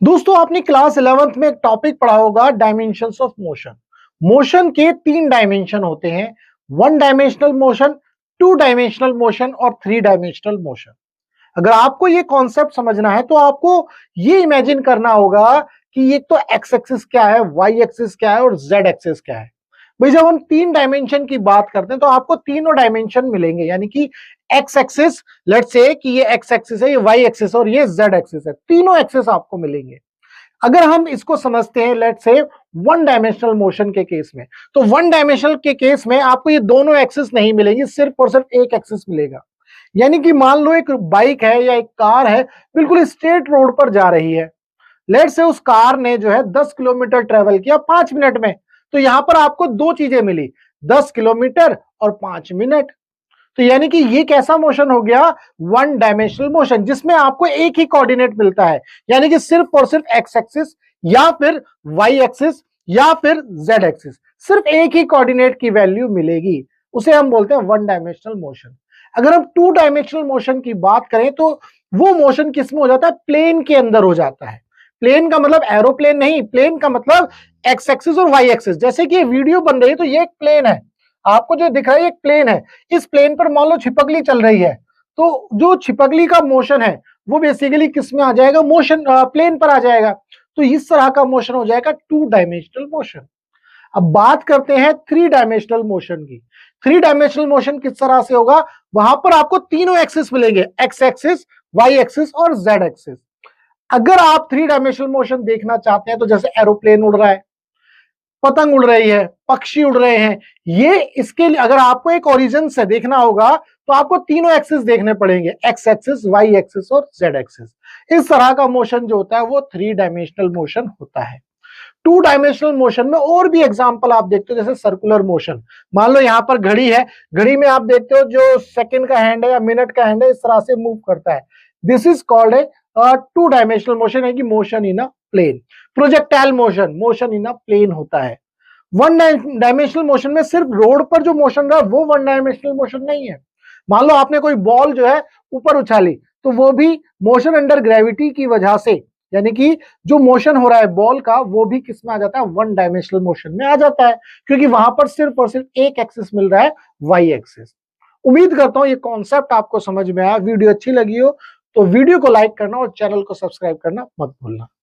दोस्तों आपने class 11th में एक टॉपिक पढ़ा होगा डायमेंशंस ऑफ मोशन। मोशन के तीन डायमेंशन होते हैं, one dimensional motion, to dimensional motion और थ्री डायमेंशनल मोशन। अगर आपको ये कॉन्सेप्ट समझना है तो आपको ये इमेजिन करना होगा कि ये तो एक्स एक्सिस क्या है, वाई एक्सिस क्या है और जेड एक्सिस क्या है। भाई जब हम तीन डायमेंशन की बात करते हैं तो आपको तीनों डायमेंशन मिलेंगे, यानी कि एक्स एक्सिस, लेट्स से कि ये एक्स एक्सिस है, ये वाई एक्सिस और ये जेड एक्सिस है, तीनों एक्सिस आपको मिलेंगे। अगर हम इसको समझते हैं let's say one dimensional motion के केस में, तो वन डायमेंशनल के केस में आपको ये दोनों एक्सिस नहीं मिलेंगी, सिर्फ और सिर्फ एक एक्सिस मिलेगा। यानी कि मान लो एक बाइक है या एक कार है, बिल्कुल स्ट्रेट रोड पर जा रही है। लेट्स से उस कार ने जो है 10 किलोमीटर ट्रेवल किया 5 मिनट में, तो यहां पर आपको दो चीजें मिली, 10 किलोमीटर और 5 मिनट। तो यानी कि ये कैसा मोशन हो गया, वन डायमेंशनल मोशन, जिसमें आपको एक ही कोऑर्डिनेट मिलता है, यानी कि सिर्फ और सिर्फ एक्स एक्सिस या फिर वाई एक्सिस या फिर जेड एक्सिस, सिर्फ एक ही कोऑर्डिनेट की वैल्यू मिलेगी, उसे हम बोलते हैं वन डायमेंशनल मोशन। अगर हम टू डायमेंशनल मोशन की बात करें तो वो मोशन किसमें हो जाता है, प्लेन के अंदर हो जाता है। प्लेन का मतलब एरोप्लेन नहीं, प्लेन का मतलब एक्स एक्सिस और वाई एक्सिस। जैसे कि ये वीडियो बन रही है तो ये एक प्लेन है, आपको जो दिख रहा है एक प्लेन है, इस प्लेन पर मान लो छिपकली चल रही है, तो जो छिपकली का मोशन है वो बेसिकली किस में आ जाएगा, मोशन प्लेन पर आ जाएगा। तो इस तरह का मोशन हो जाएगा टू डायमेंशनल मोशन। अब बात करते हैं थ्री डायमेंशनल मोशन की। थ्री डायमेंशनल मोशन किस तरह से होगा, वहां पर आपको तीनों एक्सिस मिलेंगे, एक्स एक्सिस, वाई एक्सिस और जेड एक्सिस। अगर आप थ्री डायमेंशनल मोशन देखना चाहते हैं तो जैसे एरोप्लेन उड़ रहा है, पतंग उड़ रही है, पक्षी उड़ रहे हैं, ये इसके लिए अगर आपको एक ओरिजिन से देखना होगा तो आपको तीनों एक्सिस देखने पड़ेंगे, एक्स एक्सिस, वाई एक्सिस और जेड एक्सिस। इस तरह का मोशन जो होता है वो थ्री डायमेंशनल मोशन होता है। टू डायमेंशनल मोशन में और भी एग्जांपल आप देखते हो, जैसे सर्कुलर मोशन। मान लो यहां पर घड़ी है, घड़ी में आप देखते हो जो सेकंड का हैंड है या मिनट का हैंड है इस तरह से मूव करता है, this is called a two dimensional motion, है कि motion in a plane. Projectile motion, motion in a plane होता है। वन डायमेंशनल मोशन में सिर्फ रोड पर जो मोशन रहा वो वन डायमेंशनल मोशन नहीं है। मान लो आपने कोई बॉल जो है ऊपर उछाली, तो वो भी मोशन अंडर ग्रेविटी की वजह से, यानी कि जो मोशन हो रहा है बॉल का वो भी किस में आ जाता है, वन डायमेंशनल मोशन में आ जाता है, क्योंकि वहां पर सिर्फ और सिर्फ एक एक्सिस मिल रहा है, वाई एक्सिस। उम्मीद करता हूं ये कॉन्सेप्ट आपको समझ में आया। वीडियो अच्छी लगी हो तो वीडियो को लाइक करना और चैनल को सब्सक्राइब करना मत भूलना।